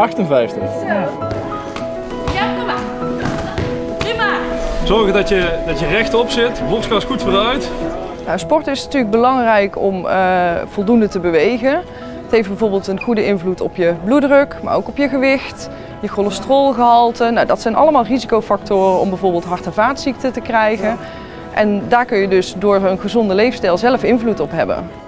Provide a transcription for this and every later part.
58. Ja, kom maar. Prima. Zorgen dat je rechtop zit, borstkas goed vooruit. Nou, sport is natuurlijk belangrijk om voldoende te bewegen. Het heeft bijvoorbeeld een goede invloed op je bloeddruk, maar ook op je gewicht, je cholesterolgehalte. Nou, dat zijn allemaal risicofactoren om bijvoorbeeld hart- en vaatziekten te krijgen. En daar kun je dus door een gezonde leefstijl zelf invloed op hebben.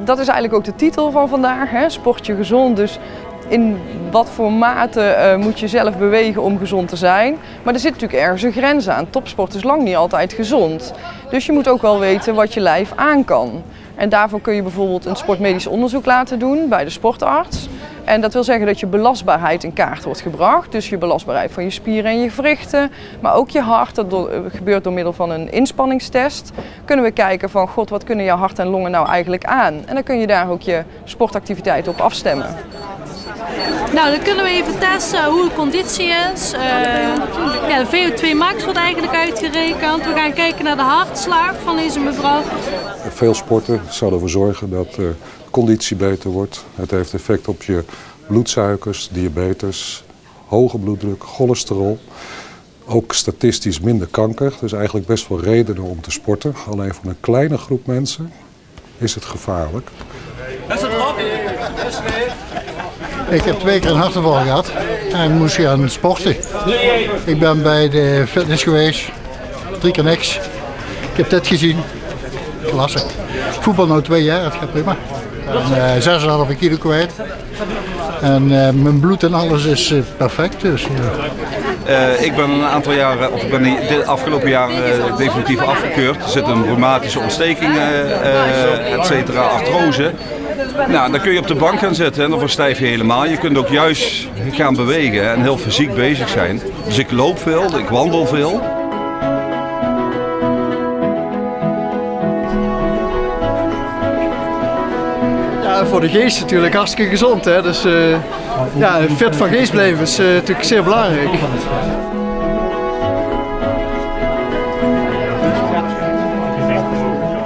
Dat is eigenlijk ook de titel van vandaag, hè? Sport je gezond. Dus in wat voor mate moet je zelf bewegen om gezond te zijn. Maar er zit natuurlijk ergens een grens aan. Topsport is lang niet altijd gezond. Dus je moet ook wel weten wat je lijf aan kan. En daarvoor kun je bijvoorbeeld een sportmedisch onderzoek laten doen bij de sportarts. En dat wil zeggen dat je belastbaarheid in kaart wordt gebracht. Dus je belastbaarheid van je spieren en je gewrichten, maar ook je hart. Dat gebeurt door middel van een inspanningstest. Kunnen we kijken van, god, wat kunnen jouw hart en longen nou eigenlijk aan? En dan kun je daar ook je sportactiviteiten op afstemmen. Nou, dan kunnen we even testen hoe de conditie is. Ja, de VO2 max wordt eigenlijk uitgerekend. We gaan kijken naar de hartslag van deze mevrouw. Veel sporten zal ervoor zorgen dat de conditie beter wordt. Het heeft effect op je bloedsuikers, diabetes, hoge bloeddruk, cholesterol. Ook statistisch minder kanker. Dus eigenlijk best wel redenen om te sporten. Alleen voor een kleine groep mensen is het gevaarlijk. Ik heb 2 keer een hartaanval gehad en moest gaan sporten. Ik ben bij de fitness geweest, 3 keer niks. Ik heb dit gezien, klasse. Voetbal nu 2 jaar, het gaat prima. 6,5 kilo kwijt. En mijn bloed en alles is perfect. Dus, ik ben een aantal jaren, of ik ben de afgelopen jaren definitief afgekeurd. Er zit een rheumatische ontsteking, et cetera, artrose. Nou, dan kun je op de bank gaan zitten en dan verstijf je helemaal. Je kunt ook juist gaan bewegen en heel fysiek bezig zijn. Dus ik loop veel, ik wandel veel. Ja, voor de geest natuurlijk hartstikke gezond. Hè? Dus ja, fit van geest blijven is natuurlijk zeer belangrijk.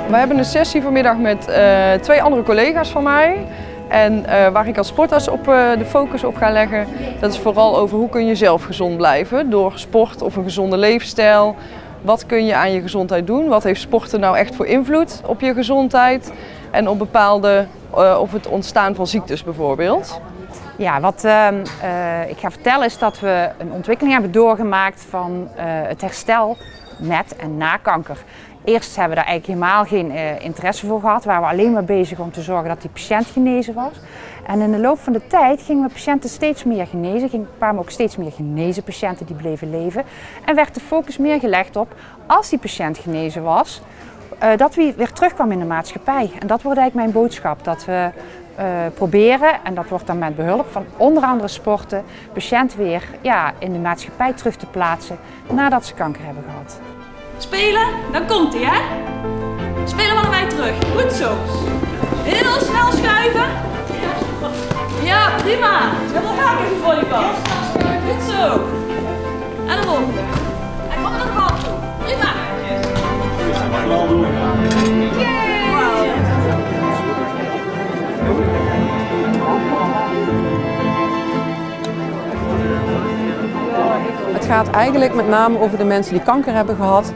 We hebben een sessie vanmiddag met 2 andere collega's van mij. En waar ik als sportarts op de focus op ga leggen, dat is vooral over hoe kun je zelf gezond blijven door sport of een gezonde leefstijl. Wat kun je aan je gezondheid doen? Wat heeft sporten nou echt voor invloed op je gezondheid? En op of het ontstaan van ziektes bijvoorbeeld. Ja, wat ik ga vertellen is dat we een ontwikkeling hebben doorgemaakt van het herstel met en na kanker. Eerst hebben we daar eigenlijk helemaal geen interesse voor gehad. Waren we alleen maar bezig om te zorgen dat die patiënt genezen was. En in de loop van de tijd gingen we patiënten steeds meer genezen. Kwamen ook steeds meer genezen patiënten die bleven leven. En werd de focus meer gelegd op, als die patiënt genezen was, dat hij weer terugkwam in de maatschappij. En dat wordt eigenlijk mijn boodschap. Dat we proberen, en dat wordt dan met behulp van onder andere sporten, patiënt weer in de maatschappij terug te plaatsen nadat ze kanker hebben gehad. Spelen, dan komt hij, hè? Spelen we allebei terug. Goed zo. Heel snel schuiven. Ja, prima. We hebben al vaker gevolleybald. Goed zo. En de volgende. En kom naar de bal toe. Prima. Het gaat eigenlijk met name over de mensen die kanker hebben gehad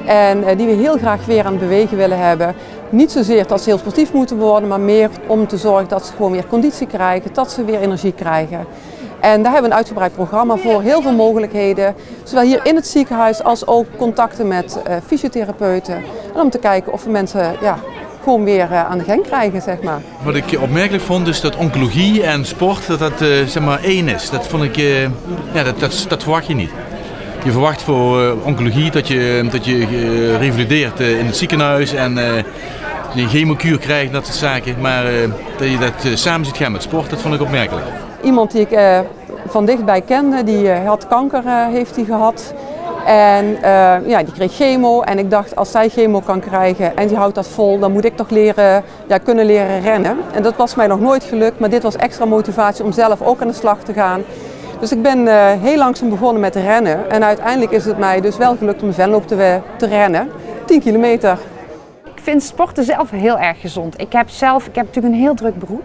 en die we heel graag weer aan het bewegen willen hebben. Niet zozeer dat ze heel sportief moeten worden, maar meer om te zorgen dat ze gewoon weer conditie krijgen, dat ze weer energie krijgen. En daar hebben we een uitgebreid programma voor, heel veel mogelijkheden, zowel hier in het ziekenhuis als ook contacten met fysiotherapeuten. En om te kijken of we mensen gewoon weer aan de gang krijgen, zeg maar. Wat ik opmerkelijk vond is dat oncologie en sport dat zeg maar één is. Dat vond ik, dat verwacht je niet. Je verwacht voor oncologie dat je revalideert in het ziekenhuis en een chemokuur krijgt, dat soort zaken. Maar dat je dat samen ziet gaan met sport, dat vond ik opmerkelijk. Iemand die ik van dichtbij kende, die had kanker heeft hij gehad. En die kreeg chemo en ik dacht, als zij chemo kan krijgen en die houdt dat vol, dan moet ik toch kunnen leren rennen. En dat was mij nog nooit gelukt, maar dit was extra motivatie om zelf ook aan de slag te gaan. Dus ik ben heel langzaam begonnen met rennen en uiteindelijk is het mij dus wel gelukt om de Venloop te rennen, 10 kilometer. Ik vind sporten zelf heel erg gezond. Ik heb natuurlijk een heel druk beroep.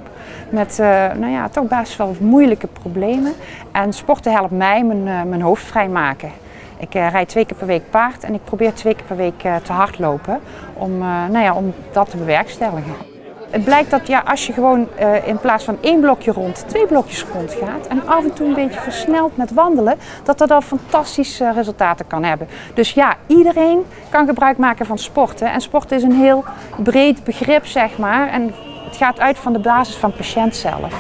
met nou ja, toch best wel moeilijke problemen. En sporten helpt mij mijn hoofd vrijmaken. Ik rijd 2 keer per week paard en ik probeer 2 keer per week te hardlopen om dat te bewerkstelligen. Het blijkt dat ja, als je gewoon in plaats van 1 blokje rond, 2 blokjes rond gaat en af en toe een beetje versnelt met wandelen, dat al fantastische resultaten kan hebben. Dus ja, iedereen kan gebruik maken van sporten. En sporten is een heel breed begrip, zeg maar. En het gaat uit van de basis van de patiënt zelf.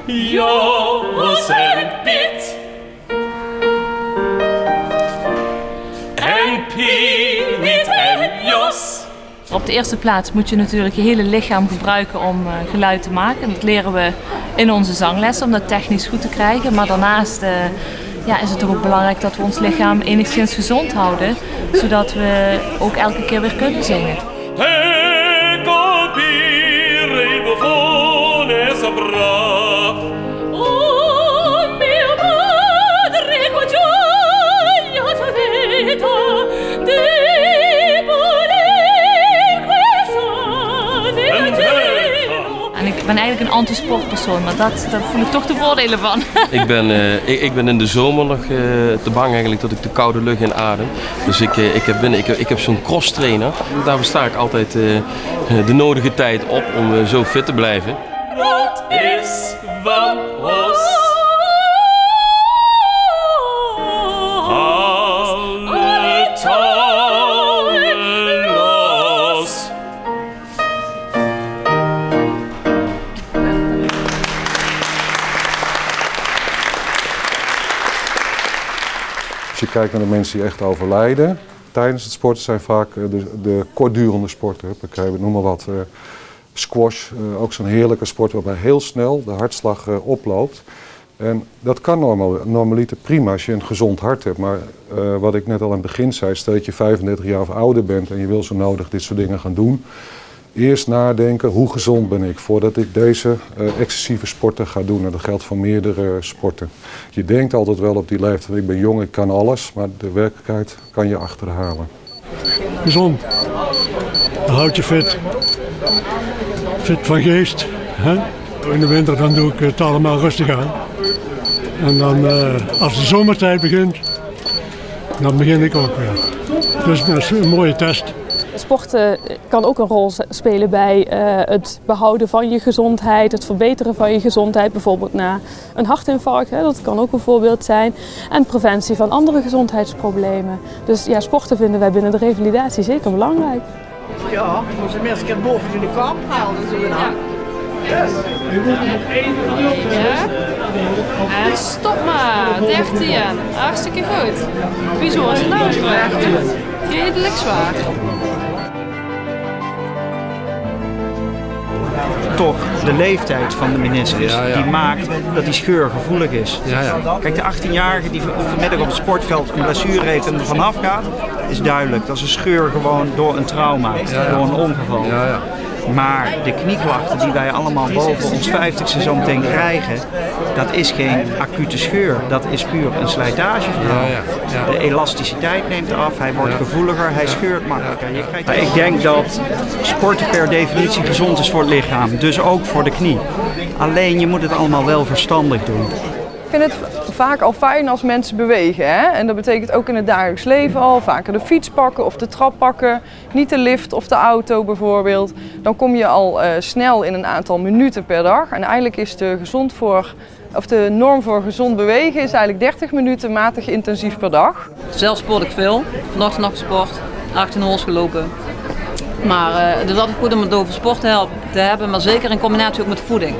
Jos en Piet en Piet en Jos. Op de eerste plaats moet je natuurlijk je hele lichaam gebruiken om geluid te maken. Dat leren we in onze zanglessen om dat technisch goed te krijgen. Maar daarnaast is het toch ook belangrijk dat we ons lichaam enigszins gezond houden. Zodat we ook elke keer weer kunnen zingen. Ik ben eigenlijk een anti-sportpersoon, maar daar voel ik toch de voordelen van. Ik ben in de zomer nog te bang eigenlijk dat ik de koude lucht inadem. Dus ik heb zo'n cross trainer. Daar besta ik altijd de nodige tijd op om zo fit te blijven. Wat is van ons? Alle touwen los. Als je kijkt naar de mensen die echt overlijden tijdens het sporten, zijn vaak de kortdurende sporten. Ik noem maar wat. Squash, ook zo'n heerlijke sport waarbij heel snel de hartslag oploopt. En dat kan normaliter prima als je een gezond hart hebt. Maar wat ik net al aan het begin zei, stel dat je 35 jaar of ouder bent en je wil zo nodig dit soort dingen gaan doen. Eerst nadenken, hoe gezond ben ik voordat ik deze excessieve sporten ga doen. En dat geldt voor meerdere sporten. Je denkt altijd wel op die leeftijd, ik ben jong, ik kan alles. Maar de werkelijkheid kan je achterhalen. Gezond. Dan houd je fit. Fit van geest. Hè? In de winter dan doe ik het allemaal rustig aan. En dan als de zomertijd begint, dan begin ik ook weer. Dus dat is een mooie test. Sporten kan ook een rol spelen bij het behouden van je gezondheid, het verbeteren van je gezondheid, bijvoorbeeld na een hartinfarct, dat kan ook een voorbeeld zijn. En preventie van andere gezondheidsproblemen. Dus ja, sporten vinden wij binnen de revalidatie zeker belangrijk. Ja, als je mensen keer boven in de kap halen, zo gedaan. Yes. Ja. En stop maar, 13. Hartstikke goed. Wieso is het nou zwaar? Redelijk zwaar. Toch de leeftijd van de meniscus die maakt dat die scheur gevoelig is. Kijk, de 18-jarige die vanmiddag op het sportveld een blessure heeft en er vanaf gaat, is duidelijk. Dat is een scheur gewoon door een trauma, door een ongeval. Maar de knieklachten die wij allemaal boven ons 50ste zo meteen krijgen, dat is geen acute scheur. Dat is puur een slijtageverhaal. De elasticiteit neemt af, hij wordt gevoeliger, hij scheurt makkelijker. Maar ik denk dat sporten per definitie gezond is voor het lichaam, dus ook voor de knie. Alleen je moet het allemaal wel verstandig doen. Ik vind het vaak al fijn als mensen bewegen. Hè? En dat betekent ook in het dagelijks leven al vaker de fiets pakken of de trap pakken. Niet de lift of de auto bijvoorbeeld. Dan kom je al snel in een aantal minuten per dag. En eigenlijk is de norm voor gezond bewegen is eigenlijk 30 minuten matig intensief per dag. Zelf sport ik veel. Vanochtend nog gesport, 18 hols gelopen. Maar het is altijd goed om het over sport te hebben, maar zeker in combinatie ook met voeding.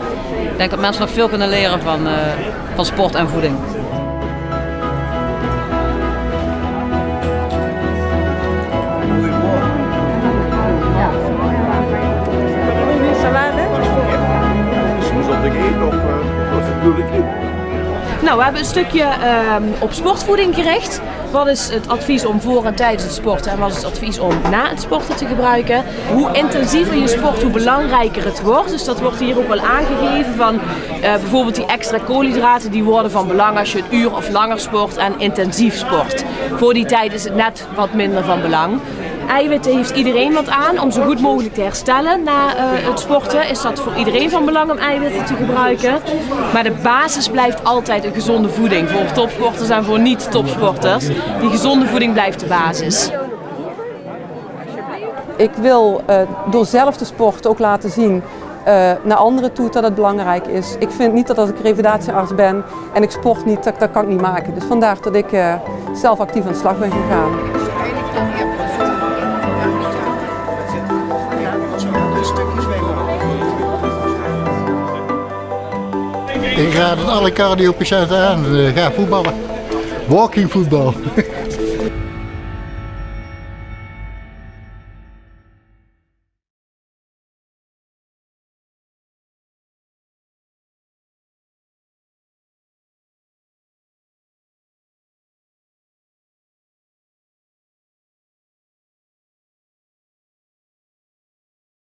Ik denk dat mensen nog veel kunnen leren van sport en voeding. Nou, we hebben een stukje op sportvoeding gericht. Wat is het advies om voor en tijdens het sporten en wat is het advies om na het sporten te gebruiken? Hoe intensiever je sport, hoe belangrijker het wordt. Dus dat wordt hier ook wel aangegeven van bijvoorbeeld die extra koolhydraten die worden van belang als je een uur of langer sport en intensief sport. Voor die tijd is het net wat minder van belang. Eiwitten heeft iedereen wat aan om zo goed mogelijk te herstellen na het sporten. Is dat voor iedereen van belang om eiwitten te gebruiken. Maar de basis blijft altijd een gezonde voeding. Voor topsporters en voor niet-topsporters. Die gezonde voeding blijft de basis. Ik wil door zelf te sporten ook laten zien naar anderen toe dat het belangrijk is. Ik vind niet dat als ik revalidatiearts ben en ik sport niet, dat kan ik niet maken. Dus vandaar dat ik zelf actief aan de slag ben gegaan. Ik raad het alle cardiopatiënten aan, ga voetballen. Walking voetbal.